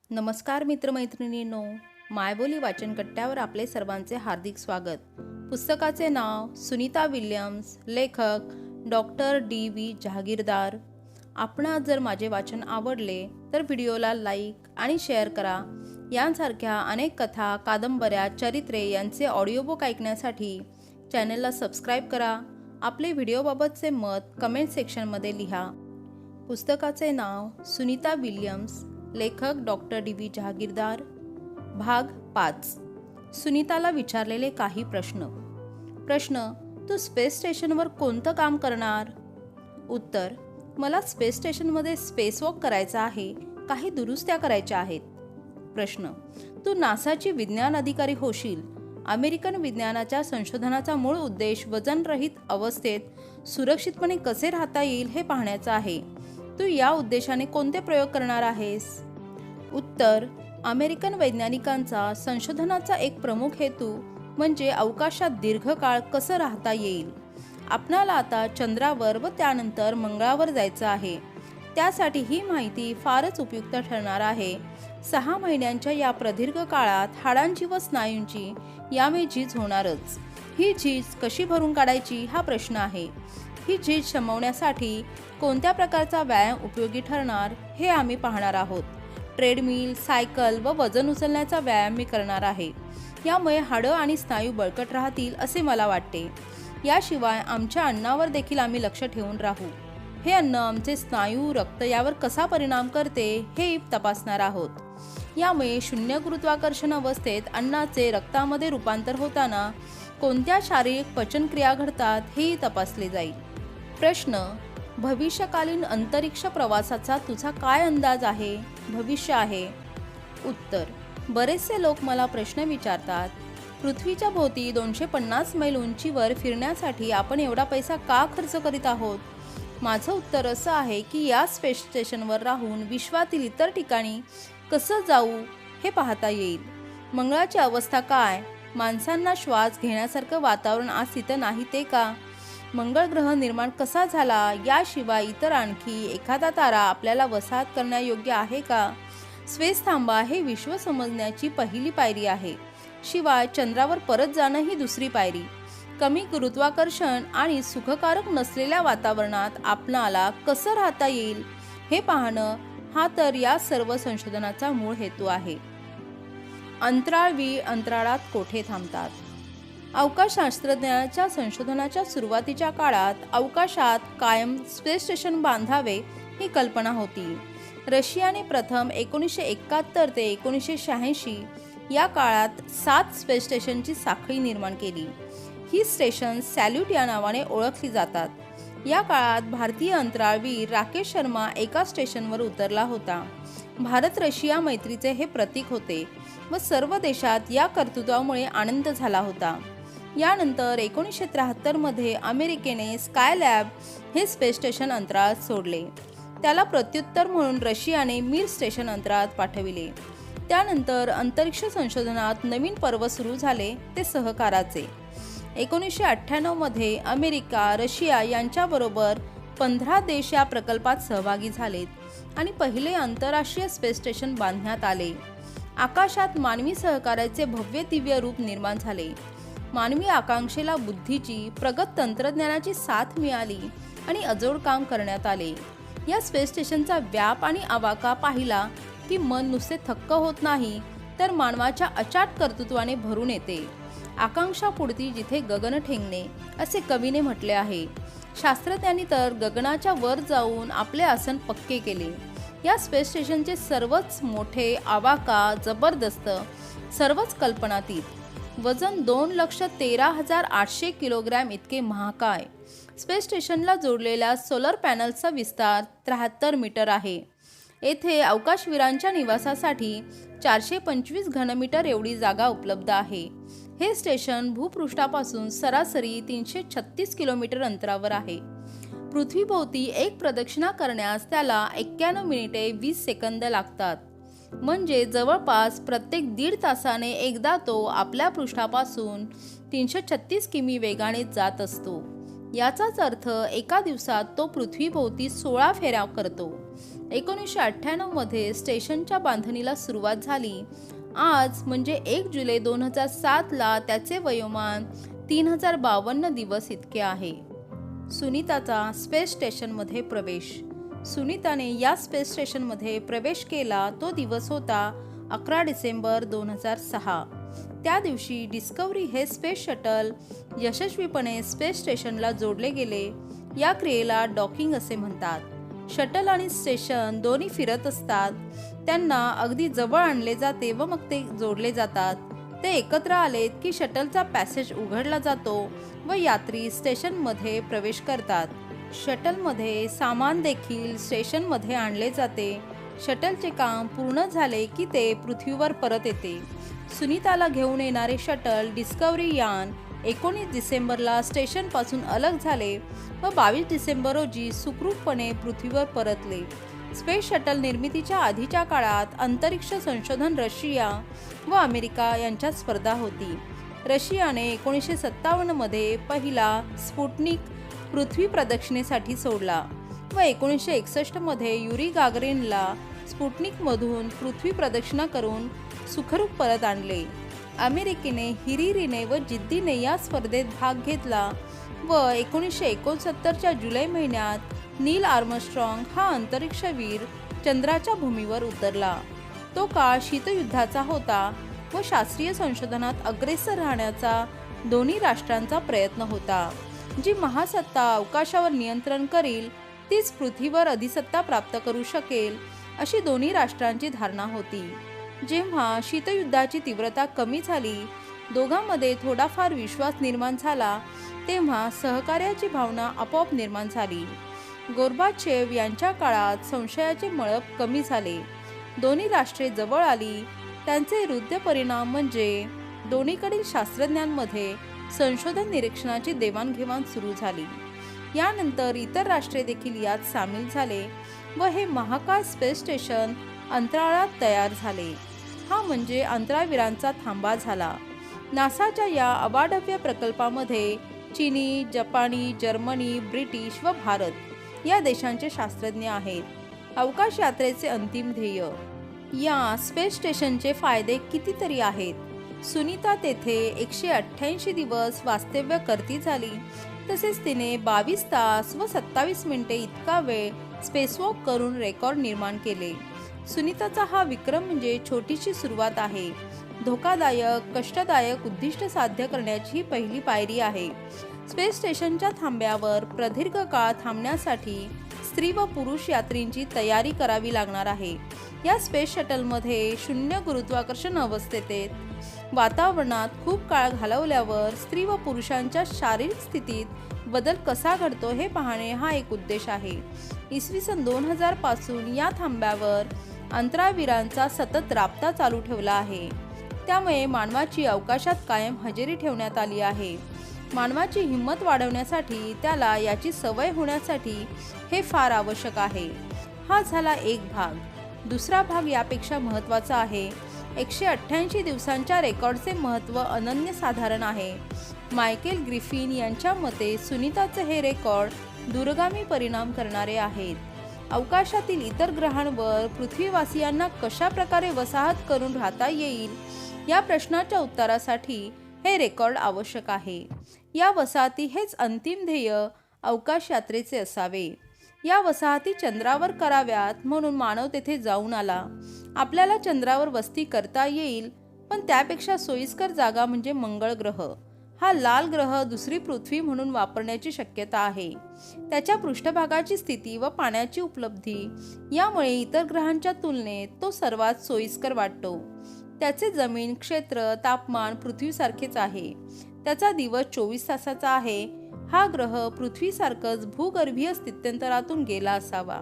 नमस्कार मित्रमैत्रिणींनो, मायबोली वाचनकट्ट्यावर आपले सर्वांचे हार्दिक स्वागत. पुस्तकाचे नाव सुनीता विल्यम्स, लेखक डॉक्टर डी.व्ही. जहागीरदार. आपणास जर माझे वाचन आवडले तर व्हिडिओला लाईक आणि शेअर करा. यांसारख्या अनेक कथा, कादंबऱ्या, चरित्रे यांचे ऑडिओबुक ऐकण्यासाठी चॅनलला सबस्क्राईब करा. आपले व्हिडिओबाबतचे मत कमेंट सेक्शनमध्ये लिहा. पुस्तकाचे नाव सुनीता विल्यम्स, लेखक डॉक्टर डी.व्ही. जहागीरदार. भाग 5. सुनीताला विचारलेले काही प्रश्न. तू स्पेस स्टेशनवर कोणतं काम करणार? उत्तर: मला स्पेस स्टेशनमध्ये स्पेसवॉक करायचा आहे, काही दुरुस्त्या करायच्या आहेत. प्रश्न: तू नासाची विज्ञान अधिकारी होशील. अमेरिकन विज्ञानाच्या संशोधनाचा मूळ उद्देश वजनरहित अवस्थेत सुरक्षितपणे कसे राहता येईल हे पाहण्याचा आहे. तू या उद्देशाने कोणते प्रयोग करणार आहेस? उत्तर: अमेरिकन वैज्ञानिकांचा संशोधनाचा एक प्रमुख हेतू म्हणजे अवकाशात दीर्घकाळ कसं राहता येईल. आपणाला आता चंद्रावर व त्यानंतर मंगळावर जायचं आहे. त्यासाठी ही माहिती फारच उपयुक्त ठरणार आहे. 6 महिन्यांच्या या प्रदीर्घ काळात हाडांची व स्नायूंची यामुळे झीज होणारच. ही झीज कशी भरून काढायची हा प्रश्न आहे. ही झीज शमवण्यासाठी कोणत्या प्रकारचा व्यायाम उपयोगी ठरणार हे आम्ही पाहणार आहोत. ट्रेडमिल, सायकल व वजन उचलण्याचा व्यायाम मी करणार आहे. यामुळे हाडं आणि स्नायू बळकट राहतील असे मला वाटते. याशिवाय आमच्या अन्नावर देखील आम्ही लक्ष ठेवून राहू. हे अन्न आमचे स्नायू, रक्त यावर कसा परिणाम करते हे तपासणार आहोत. यामुळे शून्य गुरुत्वाकर्षण अवस्थेत अन्नाचे रक्तामध्ये रूपांतर होताना कोणत्या शारीरिक पचनक्रिया घडतात हेही तपासले जाईल. प्रश्न: भविष्यकालीन अंतरिक्ष प्रवासाचा तुझा काय अंदाज आहे? भविष्य आहे. उत्तर: बरेचसे लोक मला प्रश्न विचारतात, पृथ्वीच्या भोवती 250 मैल उंचीवर फिरण्यासाठी आपण एवढा पैसा का खर्च करीत आहोत? माझं उत्तर असं आहे की या स्पेस स्टेशनवर राहून विश्वातील इतर ठिकाणी कसं जाऊ हे पाहता येईल. मंगळाची अवस्था काय? माणसांना श्वास घेण्यासारखं वातावरण आज तिथं नाही ते का? मंगळ ग्रह निर्माण कसा झाला? याशिवाय इतर आणखी एखादा तारा आपल्याला वसाहत करण्यायोग्य आहे का? स्पेस थांबा हे विश्व समजण्याची पहिली पायरी आहे. शिवाय चंद्रावर परत जाणं ही दुसरी पायरी. कमी गुरुत्वाकर्षण आणि सुखकारक नसलेल्या वातावरणात आपणाला कसं राहता येईल हे पाहणं हा तर या सर्व संशोधनाचा मूळ हेतू आहे. अंतराळवीर अंतराळात कोठे थांबतात? अवकाशशास्त्रज्ञानाच्या संशोधनाच्या सुरुवातीच्या काळात अवकाशात कायम स्पेस स्टेशन बांधावे ही कल्पना होती. रशियाने प्रथम 1971 ते 1986 या काळात 7 स्पेस स्टेशनची साखळी निर्माण केली. ही स्टेशन सॅल्यूट या नावाने ओळखली जातात. या काळात भारतीय अंतराळवीर राकेश शर्मा एका स्टेशनवर उतरला होता. भारत रशिया मैत्रीचे हे प्रतीक होते व सर्व देशात या कर्तृत्वामुळे आनंद झाला होता. यानंतर 1973 मध्ये अमेरिकेने स्कायलॅब हे स्पेस स्टेशन अंतराळात सोडले. त्याला प्रत्युत्तर म्हणून रशियाने मिर स्टेशन अंतराळात पाठविले. त्यानंतर अंतरिक्ष संशोधनात नवीन पर्व सुरू झाले, ते सहकाराचे. 1998 मध्ये अमेरिका, रशिया यांच्याबरोबर 15 देश या प्रकल्पात सहभागी झालेत आणि पहिले आंतरराष्ट्रीय स्पेस स्टेशन बांधण्यात आले. आकाशात मानवी सहकार्याचे भव्य दिव्य रूप निर्माण झाले. मानवी आकांक्षेला बुद्धीची, प्रगत तंत्रज्ञानाची साथ मिळाली आणि अजोड काम करण्यात आले. या स्पेस स्टेशनचा व्याप आणि आवाका पाहिला की मन नुसते थक्क होत नाही तर मानवाच्या अचाट कर्तृत्वाने भरून येते. आकांक्षापुढती जिथे गगन ठेंगणे असे कवीने म्हटले आहे. शास्त्रज्ञांनी तर गगनाच्या वर जाऊन आपले आसन पक्के केले. या स्पेस स्टेशनचे सर्वच मोठे, आवाका जबरदस्त, सर्वच कल्पनातीत. वजन 2,13,800 किलोग्रॅम इतके महाकाय. स्पेस स्टेशनला जोडलेल्या सोलर पॅनल्सचा विस्तार 73 मीटर आहे. येथे अवकाशवीरांच्या निवासासाठी 425 घनमीटर एवढी जागा उपलब्ध आहे. हे स्टेशन भूपृष्ठापासून सरासरी 336 किलोमीटर अंतरावर आहे. पृथ्वीभोवती एक प्रदक्षिणा करण्यास त्याला 91 मिनिटे 20 सेकंद लागतात. म्हणजे जवळपास प्रत्येक 1.5 तासाने एकदा तो आपल्या पृष्ठापासून 336 किमी वेगाने जात असतो. याचाच अर्थ एका दिवसात तो पृथ्वीभोवती 16 फेऱ्या करतो. 1998 मध्ये स्टेशनच्या बांधणीला सुरुवात झाली. आज म्हणजे 1 जुलै 2007 ला त्याचे वयोमान 3052 दिवस इतके आहे. सुनीताचा स्पेस स्टेशनमध्ये प्रवेश. सुनीताने या स्पेस स्टेशनमध्ये प्रवेश केला तो दिवस होता 11 डिसेंबर 2006. त्या दिवशी डिस्कव्हरी हे स्पेस शटल यशस्वीपणे स्पेस स्टेशनला जोडले गेले. या क्रियेला डॉकिंग असे म्हणतात. शटल आणि स्टेशन दोन्ही फिरत असतात. त्यांना अगदी जवळ आणले जाते व मग ते जोडले जातात. ते एकत्र आलेत की शटलचा पॅसेज उघडला जातो व यात्री स्टेशनमध्ये प्रवेश करतात. शटलमध्ये सामान देखील स्टेशनमध्ये आणले जाते. शटलचे काम पूर्ण झाले की ते पृथ्वीवर परत येते. सुनीताला घेऊन येणारे शटल डिस्कव्हरी यान 19 डिसेंबरला स्टेशनपासून अलग झाले व 22 डिसेंबर रोजी सुखरूपपणे पृथ्वीवर परतले. स्पेस शटल निर्मितीच्या आधीच्या काळात अंतरिक्ष संशोधन रशिया व अमेरिका यांच्यात स्पर्धा होती. रशियाने 1957 मध्ये पहिला स्पुटनिक पृथ्वी प्रदक्षिणेसाठी सोडला व 1961 मध्ये युरी गागरिनला स्पुटनिकमधून पृथ्वी प्रदक्षिणा करून सुखरूप परत आणले. अमेरिकेने हिरिरीने व जिद्दीने या स्पर्धेत भाग घेतला व 1969च्या जुलै महिन्यात नील आर्मस्ट्रॉंग हा अंतरिक्षवीर चंद्राच्या भूमीवर उतरला. तो काळ शीतयुद्धाचा होता व शास्त्रीय संशोधनात अग्रेसर राहण्याचा दोन्ही राष्ट्रांचा प्रयत्न होता. जी महासत्ता अवकाशावर नियंत्रण करील तीच पृथ्वीवर अधिसत्ता प्राप्त करू शकेल अशी दोन्ही राष्ट्रांची धारणा होती. जेव्हा शीतयुद्धाची तीव्रता कमी झाली, दोघांमध्ये थोडाफार विश्वास निर्माण झाला, तेव्हा सहकार्याची भावना आपोआप निर्माण झाली. गोर्बाचेव यांच्या काळात संशयाचे मळप कमी झाले. दोन्ही राष्ट्रे जवळ आली. त्यांचे हृदय परिणाम म्हणजे दोन्हीकडील शास्त्रज्ञांमध्ये संशोधन निरीक्षणाची देवाणघेवाण सुरू झाली. यानंतर इतर राष्ट्रे देखील यात सामील झाले व हे महाकाय स्पेस स्टेशन अंतराळात तयार झाले. हा म्हणजे अंतराळवीरांचा थांबा झाला. नासाच्या या अवाढव्य प्रकल्पामध्ये चीनी, जपानी, जर्मनी, ब्रिटिश व भारत या देशांचे शास्त्रज्ञ आहेत. अवकाश यात्रेचे अंतिम ध्येय. या स्पेस स्टेशनचे फायदे कितीतरी आहेत. सुनीता तेथे 188 दिवस वास्तव्य करती झाली. तसेच तिने 22 तास व 27 मिनिटे इतका वेळ स्पेसवॉक करून रेकॉर्ड निर्माण केले. सुनीताचा हा विक्रम म्हणजे छोटीशी सुरुवात आहे. धोकादायक, कष्टदायक उद्दिष्ट साध्य करण्याची ही पहिली पायरी आहे. स्पेस स्टेशनच्या थांब्यावर प्रदीर्घ काळ थांबण्यासाठी स्त्री व पुरुष यात्रींची तयारी करावी लागणार आहे. या स्पेस शटलमध्ये शून्य गुरुत्वाकर्षण अवस्थेत वातावरणात खूप काळ घालवल्यावर स्त्री व पुरुषांच्या शारीरिक स्थितीत बदल कसा घडतो हे पाहणे हा एक उद्देश आहे. इसवी सन 2000 पासून या थांब्यावर अंतराळवीरांचा सतत राबता चालू ठेवला आहे. त्यामुळे मानवाची अवकाशात कायम हजेरी ठेवण्यात आली आहे. मानवाची हिंमत वाढवण्यासाठी, त्याला याची सवय होण्यासाठी हे फार आवश्यक आहे. हा झाला एक भाग. दुसरा भाग यापेक्षा महत्त्वाचा आहे. 188 दिवसांच्या रेकॉर्डचे महत्त्व अनन्यसाधारण आहे. मायकेल ग्रिफिन यांच्या मते सुनीताचे हे रेकॉर्ड दूरगामी परिणाम करणारे आहेत. अवकाशातील इतर ग्रहांवर पृथ्वीवासियांना कशा प्रकारे वसाहत करून राहता येईल या प्रश्नाच्या उत्तरासाठी हे रेकॉर्ड आवश्यक आहे. या वसाहती हेच अंतिम ध्येय अवकाश यात्रेचे असावे. या वसाहती चंद्रावर कराव्यात म्हणून मानव तेथे जाऊन आला. आपल्याला चंद्रावर वस्ती करता येईल, पण त्यापेक्षा सोयीस्कर जागा म्हणजे मंगळ ग्रह. हा लाल ग्रह दुसरी पृथ्वी म्हणून वापरण्याची शक्यता आहे. त्याच्या पृष्ठभागाची स्थिती व पाण्याची उपलब्धी यामुळे इतर ग्रहांच्या तुलनेत तो सर्वात सोयीस्कर वाटतो. त्याचे जमीन, क्षेत्र, तापमान पृथ्वीसारखेच आहे. त्याचा दिवस 24 तासाचा आहे. हा ग्रह पृथ्वीसारखंच भूगर्भीय स्थित्यंतरातून गेला असावा.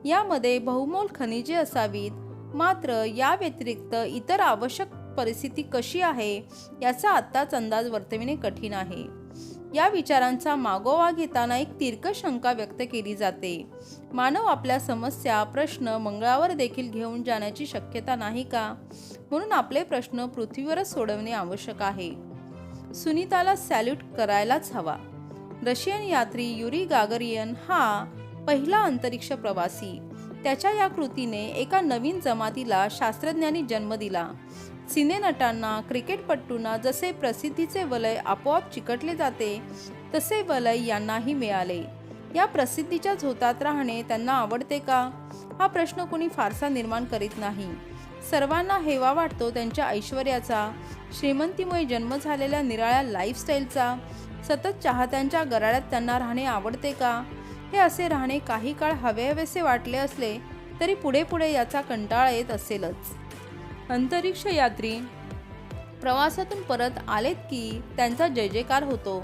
यामध्ये बहुमोल खनिजे असावीत. मात्र या व्यतिरिक्त इतर आवश्यक परिस्थिती कशी आहे याचा आत्ताच अंदाज वर्तविणे कठीण आहे. या विचारांचा मागोवा घेताना एक तिरकस शंका व्यक्त केली जाते. मानव आपल्या समस्या, प्रश्न मंगळावर देखील घेऊन जाण्याची शक्यता नाही का? म्हणून आपले प्रश्न पृथ्वीवरच सोडवणे आवश्यक आहे. सुनीताला सॅल्यूट करायलाच हवा. रशियन यात्री युरी गागरियन हा पहिला अंतरिक्ष प्रवासी. त्याच्या या कृतीने एका नवीन जमातीला शास्त्रज्ञांनी जन्म दिला. सिनेनटांना, क्रिकेटपटूंना जसे प्रसिद्धीचे वलय आपोआप चिकटले जाते, तसे वलय यांनाही मिळाले. या प्रसिद्धीच्या झोतात राहणे त्यांना आवडते का? हा प्रश्न कोणी फारसा निर्माण करीत नाही. सर्वांना हेवा वाटतो त्यांच्या ऐश्वर्याचा, श्रीमंतीमुळे जन्म झालेल्या निराळ्या लाईफस्टाईलचा. सतत चाहत्यांच्या गराड्यात त्यांना राहणे आवडते का? हे असे राहणे काही काळ हवेहवेसे वाटले असले तरी पुढे पुढे याचा कंटाळा येत असेलच. अंतरिक्ष यात्री प्रवासातून परत आलेत की त्यांचा जय जयकार होतो.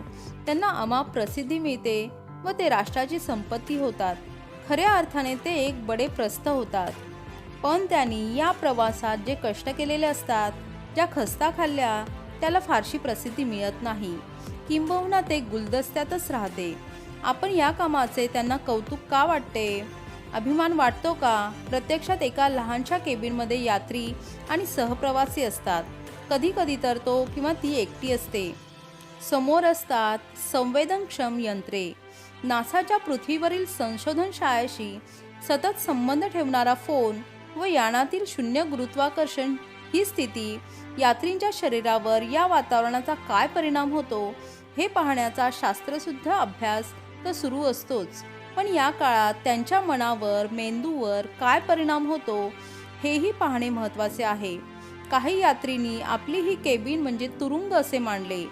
त्यांना अमाप प्रसिद्धी मिळते व ते राष्ट्राची संपत्ती होतात. खऱ्या अर्थाने ते एक बडे प्रस्थ होतात. पण त्यांनी या प्रवासात जे कष्ट केलेले असतात, ज्या खस्ता खाल्ल्या, त्याला फारशी प्रसिद्धी मिळत नाही. किंबहुना ते गुलदस्त्यातच राहते. आपण या कामाचे त्यांना कौतुक का वाटते? अभिमान वाटतो का? प्रत्यक्षात एका लहानशा केबिनमध्ये यात्री आणि सहप्रवासी असतात. कधी कधी तर तो किंवा ती एकटी असते. समोर असतात संवेदनक्षम यंत्रे. नासाच्या पृथ्वीवरील संशोधन शाळेशी सतत संबंध ठेवणारा फोन व यानातील शून्य गुरुत्वाकर्षण ही स्थिती यात्रींच्या शरीरावर या वातावरणाचा काय परिणाम होतो हे पाहण्याचा शास्त्रशुद्ध अभ्यास तर सुरू असतोच. पण या काळात त्यांच्या मनावर, मेंदूवर काय परिणाम होतो हेही पाहणे महत्त्वाचे आहे. काही यात्रींनी आपली ही केबिन म्हणजे तुरुंग असे मानले.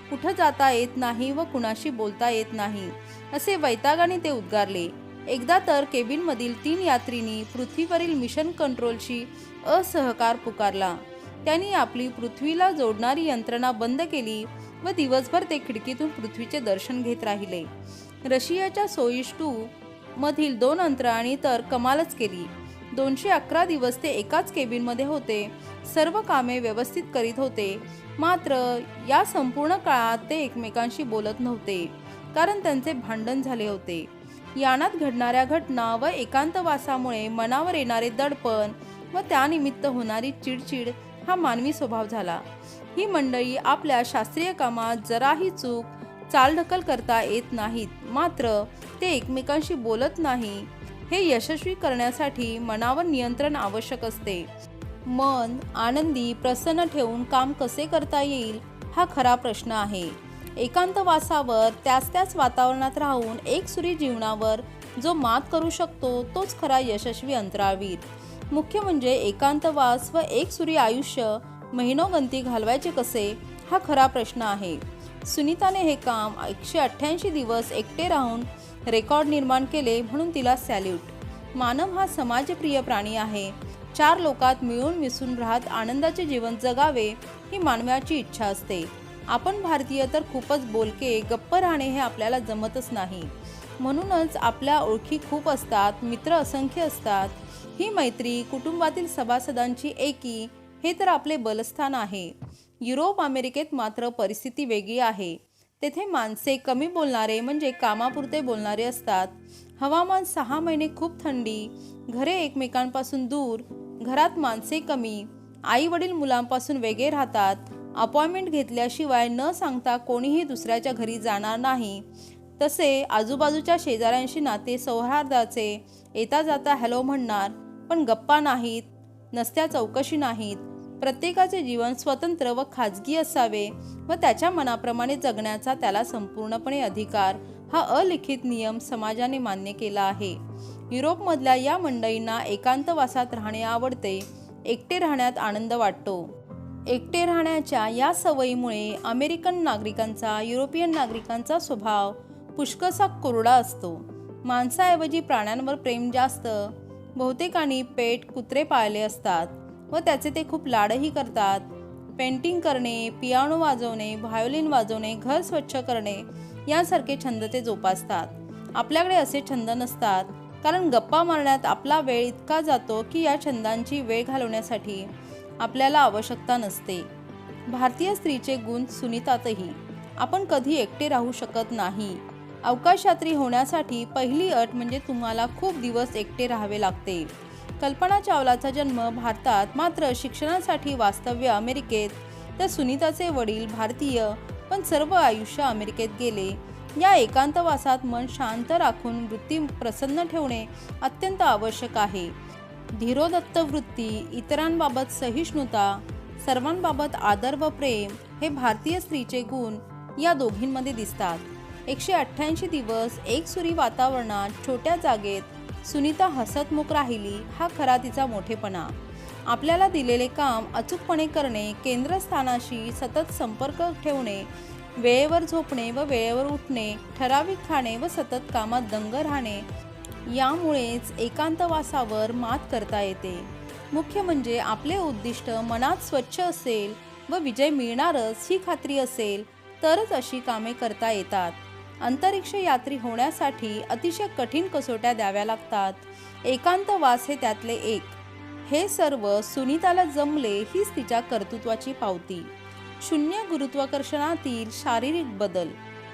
कुठं जाता येत नाही व कुणाशी बोलता येत नाही असे वैतागाने ते उद्गारले. एकदा तर केबिनमधील 3 यात्रींनी पृथ्वीवरील मिशन कंट्रोलशी असहकार पुकारला. त्यांनी आपली पृथ्वीला जोडणारी यंत्रणा बंद केली व दिवसभर ते खिडकीतून पृथ्वीचे दर्शन घेत राहिले. रशियाच्या सोयुझ 2 मधील 2 अंतराळांनी तर कमालच केली. 211 दिवस ते एकाच केबिनमध्ये होते. सर्व कामे व्यवस्थित करीत होते. मात्र या संपूर्ण काळात ते एकमेकांशी बोलत नव्हते, कारण त्यांचे भांडण झाले होते. यानात घडणाऱ्या घटना व एकांतवासामुळे मनावर येणारे दडपण व त्यानिमित्त होणारी चिडचिड हा मानवी स्वभाव झाला. ही मंडळी आपल्या शास्त्रीय कामात जराही चूक, चालढकल करता येत नाहीत. मात्र ते एकमेकांशी बोलत नाही. हे यशस्वी करण्यासाठी मनावर नियंत्रण आवश्यक असते. मन आनंदी, प्रसन्न ठेवून काम कसे करता येईल हा खरा प्रश्न आहे. एकांतवासावर, त्याच वातावरणात राहून एकसुरी जीवनावर जो मात करू शकतो तोच खरा यशस्वी अंतराळवीर. मुख्य म्हणजे एकांतवास व एकसुरी आयुष्य महिनोगंती घालवायचे कसे हा खरा प्रश्न आहे. सुनीताने हे काम 188 दिवस एकटे राहून रेकॉर्ड निर्माण केले, म्हणून तिला सॅल्यूट. मानव हा समाजप्रिय प्राणी आहे. 4 लोकात मिळून मिसळून राहत आनंदाचे जीवन जगावे ही मानवाची इच्छा असते. आपण भारतीय तर खूपच बोलके, गप्प राहणे हे आपल्याला जमतच नाही. म्हणूनच आपल्या ओळखी खूप असतात, मित्र असंख्य असतात. ही मैत्री, कुटुंबातील सभासदांची एकी हे तर आपले बलस्थान आहे. युरोप, अमेरिकेत मात्र परिस्थिती वेगळी आहे. तेथे माणसे कमी बोलणारे म्हणजे कामापुरते बोलणारे असतात. हवामान 6 महिने खूप थंडी, घरे एकमेकांपासून दूर, घरात माणसे कमी, आई वडील मुलांपासून वेगळे राहतात. अपॉइंटमेंट घेतल्याशिवाय न सांगता कोणीही दुसऱ्याच्या घरी जाणार नाही. तसे आजूबाजूच्या शेजाऱ्यांशी नाते सौहार्दाचे, येता जाता हॅलो म्हणणार, पण गप्पा नाहीत, नसत्या चौकशी नाहीत. प्रत्येकाचे जीवन स्वतंत्र व खाजगी असावे व त्याच्या मनाप्रमाणे जगण्याचा त्याला संपूर्णपणे अधिकार हा अलिखित नियम समाजाने मान्य केला आहे. युरोपमधल्या या मंडळींना एकांतवासात राहणे आवडते. एकटे राहण्यात आनंद वाटतो. एकटे राहण्याच्या या सवयीमुळे अमेरिकन नागरिकांचा, युरोपियन नागरिकांचा स्वभाव पुष्कळसा कोरडा असतो. माणसाऐवजी प्राण्यांवर प्रेम जास्त. बहुतेकांनी पेट, कुत्रे पाळले असतात व त्याचे ते खूप लाडही करतात. पेंटिंग करणे, पियानो वाजवणे, व्हायोलिन वाजवणे, घर स्वच्छ करणे यासारखे छंद ते जोपासतात. आपल्याकडे असे छंद नसतात, कारण गप्पा मारण्यात आपला वेळ इतका जातो की या छंदांची वेळ घालवण्यासाठी आपल्याला आवश्यकता नसते. भारतीय स्त्रीचे गुण सुनीतातही. आपण कधी एकटे राहू शकत नाही. अवकाशयात्री होण्यासाठी पहिली अट म्हणजे तुम्हाला खूप दिवस एकटे राहावे लागते. कल्पना चावलाचा जन्म भारतात, मात्र शिक्षणासाठी वास्तव्य अमेरिकेत. तर सुनीताचे वडील भारतीय, पण सर्व आयुष्य अमेरिकेत गेले. या एकांतवासात मन शांत राखून वृत्ती प्रसन्न ठेवणे अत्यंत आवश्यक आहे. धीरोदत्त वृत्ती, इतरांबाबत सहिष्णुता, सर्वांबाबत आदर व प्रेम हे भारतीय स्त्रीचे गुण या दोघींमध्ये दिसतात. 188 दिवस एकसुरी वातावरणात छोट्या जागेत सुनीता हसतमुख राहिली हा खरा तिचा मोठेपणा. आपल्याला दिलेले काम अचूकपणे करणे, केंद्रस्थानाशी सतत संपर्क ठेवणे, वेळेवर झोपणे व वेळेवर उठणे, ठराविक खाणे व सतत कामात दंग राहणे, यामुळेच एकांतवासावर मात करता येते. मुख्य म्हणजे आपले उद्दिष्ट मनात स्वच्छ असेल व विजय मिळणारच ही खात्री असेल तरच अशी कामे करता येतात. अंतरिक्ष यात्री होण्यासाठी अतिशय कठीण कसोट्या द्याव्या लागतात. एकांतवास हे त्यातले एक. हे सर्व सुनीताला जमले हीच तिच्या कर्तृत्वाची पावती. शून्य गुरुत्वाकर्षणातील शारीरिक बदल.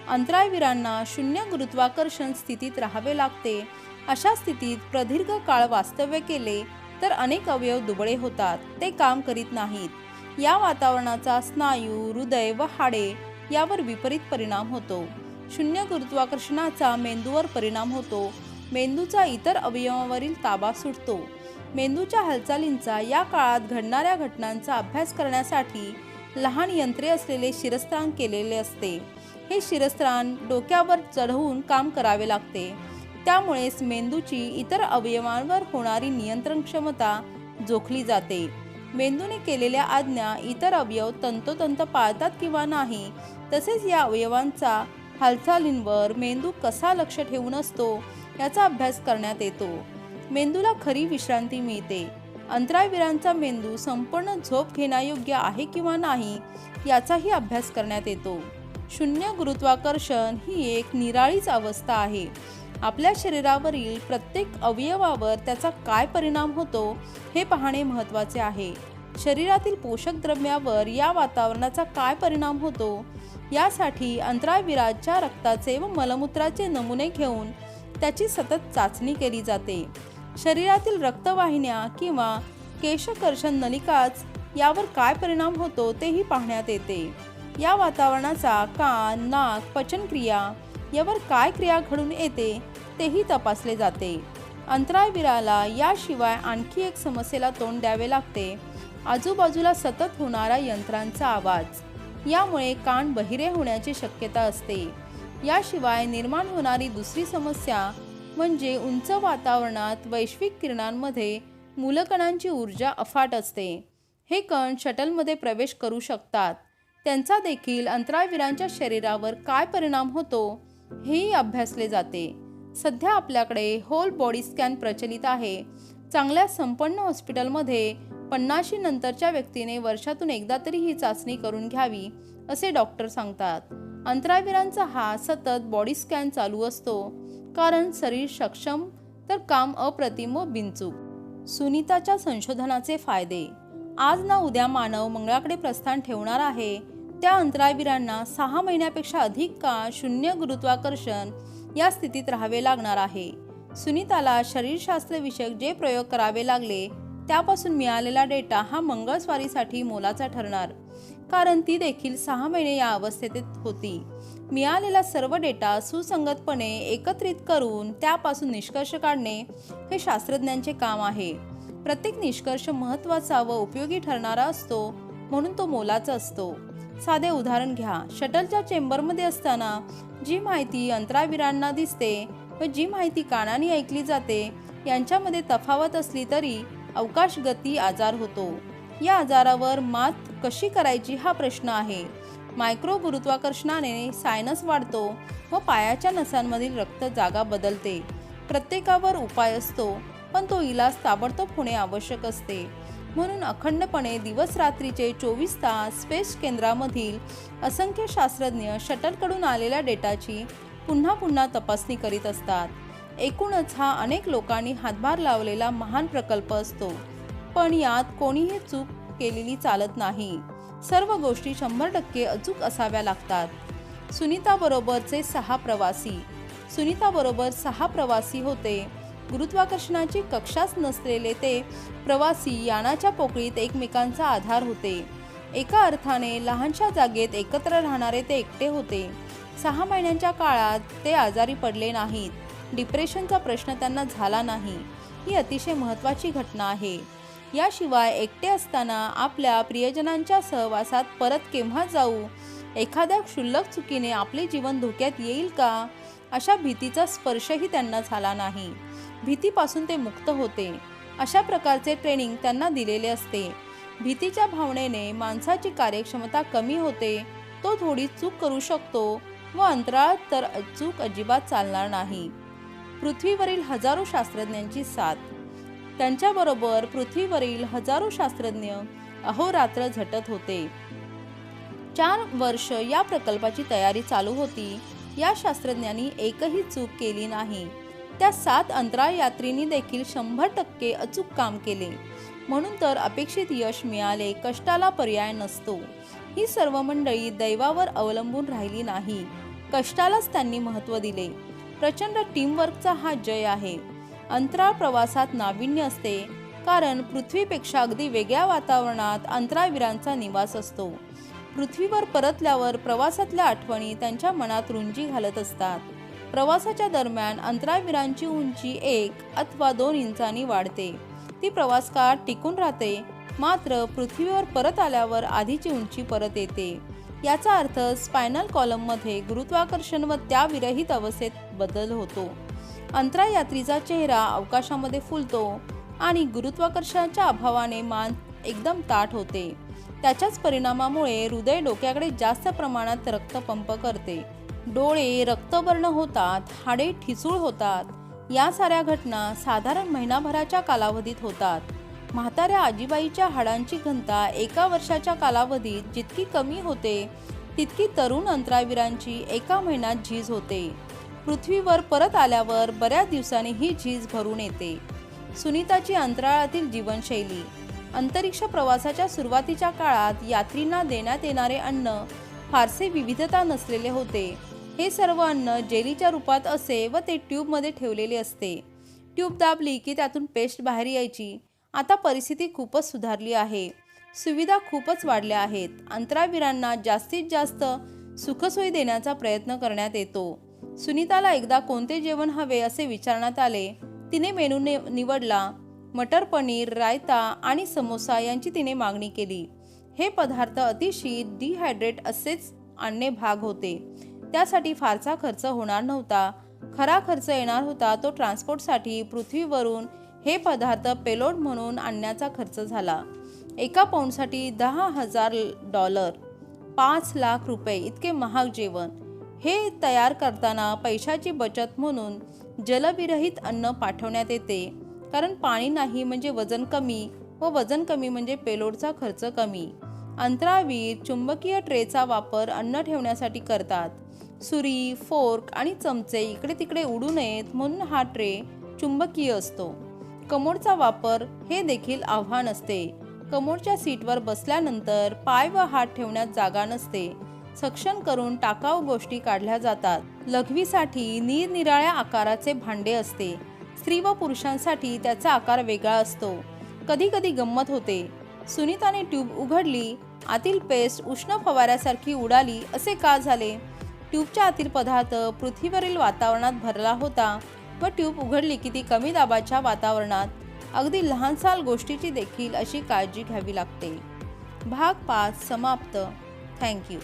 अंतराळवीरांना शून्य गुरुत्वाकर्षण स्थितीत राहावे लागते. अशा स्थितीत प्रदीर्घ काळ वास्तव्य केले तर अनेक अवयव दुबळे होतात, ते काम करीत नाहीत. या वातावरणाचा स्नायू, हृदय व हाडे यावर विपरीत परिणाम होतो. शून्य गुरुत्वाकर्षणाचा मेंदूवर परिणाम होतो. मेंदूचा इतर अवयवांवरील ताबा सुटतो. मेंदूच्या हालचालींचा या काळात घडणाऱ्या घटनांचा अभ्यास करण्यासाठी लहान यंत्रे असलेले शिरस्त्राण केलेले असते. हे शिरस्त्राण डोक्यावर चढवून काम करावे लागते. त्यामुळेच मेंदूची इतर अवयवांवर होणारी नियंत्रण क्षमता जोखली जाते. मेंदूने केलेल्या आज्ञा इतर अवयव तंतोतंत पाळतात किंवा नाही, तसेच या अवयवांचा हालचालींवर मेंदू कसा लक्ष ठेवून असतो याचा अभ्यास करण्यात येतो. मेंदूला खरी विश्रांती मिळते. अंतराळवीरांचा मेंदू संपूर्ण झोप घेण्यायोग्य आहे किंवा नाही याचाही अभ्यास करण्यात येतो. शून्य गुरुत्वाकर्षण ही एक निराळीच अवस्था आहे. आपल्या शरीरावरील प्रत्येक अवयवावर त्याचा काय परिणाम होतो हे पाहणे महत्त्वाचे आहे. शरीरातील पोषक द्रव्यावर या वातावरणाचा काय परिणाम होतो यासाठी अंतराळवीराच्या रक्ताचे व मलमूत्राचे नमुने घेऊन त्याची सतत चाचणी केली जाते. शरीरातील रक्तवाहिन्या किंवा केशकर्षण नलिकाच यावर काय परिणाम होतो तेही पाहण्यात येते. या वातावरणाचा कान, नाक, पचनक्रिया यावर काय क्रिया घडून येते तेही तपासले जाते. अंतराळवीराला याशिवाय आणखी एक समस्येला तोंड द्यावे लागते. आजूबाजूला सतत होणारा यंत्रांचा आवाज. यामुळे कान बहिरे होण्याची शक्यता असते. याशिवाय निर्माण होणारी दुसरी समस्या म्हणजे उंच वातावरणात वैश्विक किरणांमध्ये मूलकणांची ऊर्जा अफाट असते. हे कण शटलमध्ये प्रवेश करू शकतात. त्यांचा देखील अंतराळवीरांच्या शरीरावर काय परिणाम होतो हेही अभ्यासले जाते. सध्या आपल्याकडे होल बॉडी स्कॅन प्रचलित आहे. चांगल्या संपन्न हॉस्पिटलमध्ये 50 नंतरच्या व्यक्तीने वर्षातून एकदा तरी ही चाचणी करून घ्यावी असे डॉक्टर सांगतात. अंतराळवीरांचा हा सतत बॉडी स्कॅन चालू असतो, कारण शरीर सक्षम तर काम अप्रतिम व बिनचूक. सुनीताच्या संशोधनाचे फायदे. आज ना उद्या मानव मंगळाकडे प्रस्थान ठेवणार आहे. त्या अंतराळवीरांना 6 महिन्यापेक्षा अधिक काळ शून्य गुरुत्वाकर्षण या स्थितीत राहावे लागणार आहे. सुनीताला शरीरशास्त्र विषयक जे प्रयोग करावे लागले त्यापासून मिळालेला डेटा हा मंगळस्वारीसाठी मोलाचा ठरणार, कारण ती देखील 6 महिने या अवस्थेत होती. मिळालेला सर्व डेटा सुसंगतपणे एकत्रित करून त्यापासून निष्कर्ष काढणे हे शास्त्रज्ञांचे काम आहे. प्रत्येक निष्कर्ष महत्त्वाचा व उपयोगी ठरणारा असतो, म्हणून तो मोलाचा असतो. साधे उदाहरण घ्या. शटलच्या चेंबरमध्ये असताना जी माहिती अंतराळवीरांना दिसते व जी माहिती कानाने ऐकली जाते यांच्यामध्ये तफावत असली तरी अवकाशगती आजार होतो. या आजारावर मात कशी करायची हा प्रश्न आहे. मायक्रो गुरुत्वाकर्षणाने सायनस वाढतो व पायाच्या नसांमधील रक्त जागा बदलते. प्रत्येकावर उपाय असतो, पण तो इलाज ताबडतोब होणे आवश्यक असते. म्हणून अखंडपणे दिवस रात्रीचे 24 तास स्पेस केंद्रामधील असंख्य शास्त्रज्ञ शटलकडून आलेल्या डेटाची पुन्हा पुन्हा तपासणी करीत असतात. एकूणच हा अनेक लोकांनी हातभार लावलेला महान प्रकल्प असतो, पण यात कोणीही चूक केलेली चालत नाही. सर्व गोष्टी 100% अचूक असाव्या लागतात. सुनीताबरोबरचे 6 प्रवासी. सुनीताबरोबर 6 प्रवासी होते. गुरुत्वाकर्षणाची कक्षाच नसलेले ते प्रवासी यानाच्या पोकळीत एकमेकांचा आधार होते. एका अर्थाने लहानशा जागेत एकत्र राहणारे ते एकटे होते. 6 महिन्यांच्या काळात ते आजारी पडले नाहीत. डिप्रेशनचा प्रश्न त्यांना झाला नाही. ही अतिशय महत्त्वाची घटना आहे. याशिवाय एकटे असताना आपल्या प्रियजनांच्या सहवासात परत केव्हा जाऊ, एखाद्या क्षुल्लक चुकीने आपले जीवन धोक्यात येईल का, अशा भीतीचा स्पर्शही त्यांना झाला नाही. भीतीपासून ते मुक्त होते. अशा प्रकारचे ट्रेनिंग त्यांना दिलेले असते. भीतीच्या भावनेने माणसाची कार्यक्षमता कमी होते. तो थोडी चूक करू शकतो व अंतराळात तर चूक अजिबात चालणार नाही. पृथ्वीवरील हजारो शास्त्रज्ञांची साथ. त्यांच्याबरोबर पृथ्वीवरील हजारो शास्त्रज्ञ अहोरात्र झटत होते. 4 वर्ष या प्रकल्पाची तयारी चालू होती. या शास्त्रज्ञांनी एकही चूक केली नाही. त्या 7 अंतराळ यात्रींनी देखील 100% अचूक काम केले. म्हणून तर अपेक्षित यश मिळाले. कष्टाला पर्याय नसतो. ही सर्व मंडळी दैवावर अवलंबून राहिली नाही. कष्टालाच त्यांनी महत्त्व दिले. प्रचंड टीमवर्कचा हा जय आहे. अंतराळ प्रवासात नाविन्य असते, कारण पृथ्वीपेक्षा अगदी वेगळ्या वातावरणात अंतराळवीरांचा निवास असतो. पृथ्वीवर परतल्यावर प्रवासातल्या आठवणी त्यांच्या मनात रुंजी घालत असतात. प्रवासाच्या दरम्यान अंतराळवीरांची उंची 1 अथवा 2 इंचांनी वाढते. ती प्रवास काळात टिकून राहते. मात्र पृथ्वीवर परत आल्यावर आधीची उंची परत येते. याचा अर्थ स्पायनल कॉलममध्ये गुरुत्वाकर्षण व त्या विरहित अवस्थेत बदल होतो. अंतराळ यात्रीचा चेहरा अवकाशामध्ये फुलतो आणि गुरुत्वाकर्षणाच्या अभावाने मान एकदम ताठ होते. त्याच्याच परिणामामुळे हृदय डोक्याकडे जास्त प्रमाणात रक्त पंप करते. डोळे रक्तवर्ण होतात. हाडे ठिसूळ होतात. या साऱ्या घटना साधारण महिनाभराच्या कालावधीत होतात. म्हाताऱ्या आजीबाईच्या हाडांची घनता 1 वर्षाच्या कालावधीत जितकी कमी होते, तितकी तरुण अंतराळवीरांची 1 महिन्यात झीज होते. पृथ्वीवर परत आल्यावर बऱ्याच दिवसांनी ही झीज भरून येते. सुनीताची अंतराळातील जीवनशैली. अंतरिक्ष प्रवासाच्या सुरुवातीच्या काळात यात्रींना देण्यात येणारे अन्न फारसे विविधता नसलेले होते. हे सर्व अन्न जेलीच्या रूपात असे व ते ट्यूबमध्ये ठेवलेले असते. ट्यूब दाबली की त्यातून पेस्ट बाहेर यायची. आता परिस्थिती खूपच सुधारली आहे. सुविधा खूपच वाढल्या आहेत. अंतराळवीरांना जास्तीत जास्त सुखसोयी देण्याचा प्रयत्न करण्यात येतो. सुनीताला एकदा कोणते जेवण हवे असे विचारण्यात आले. तिने मेनू निवडला. मटर पनीर, रायता आणि समोसा यांची तिने मागणी केली. हे पदार्थ अतिशीत, डिहायड्रेट असेच आणणे भाग होते. त्यासाठी फारसा खर्च होणार नव्हता. खरा खर्च येणार होता तो ट्रान्सपोर्टसाठी पृथ्वीवरून हे पदार्थ पेलोड म्हणून आणण्याचा खर्च झाला. 1 पाऊंडसाठी $10,000, 5 लाख रुपये इतके महाग जेवण. हे तयार करताना पैशाची बचत म्हणून जलविरहित अन्न पाठवण्यात येते, कारण पाणी नाही म्हणजे वजन कमी व वजन कमी म्हणजे पेलोडचा खर्च कमी. अंतराळवीर चुंबकीय ट्रेचा वापर अन्न ठेवण्यासाठी करतात. सुरी, फोर्क आणि चमचे इकडे तिकडे उडू नयेत म्हणून हा ट्रे चुंबकीय असतो. कमोडचा वापर हे देखील आव्हान असते. कमोडच्या सीटवर बसल्यानंतर पाय व हात ठेवण्यात जागा नसते. सक्शन करून टाकाऊ गोष्टी काढल्या जातात. लघवीसाठी निरनिराळ्या आकाराचे भांडे असते. स्त्री व पुरुषांसाठी त्याचा आकार वेगळा असतो. कधी कधी गंमत होते. सुनीताने ट्यूब उघडली. आतील पेस्ट उष्ण फवाऱ्यासारखी उडाली. असे का झाले? ट्यूबच्या आतील पदार्थ पृथ्वीवरील वातावरणात भरला होता व ट्यूब उघडली की ती कमी दाबाच्या वातावरणात. अगदी लहानसहान गोष्टीची देखील अशी काळजी घ्यावी लागते. भाग 5 समाप्त. थँक्यू.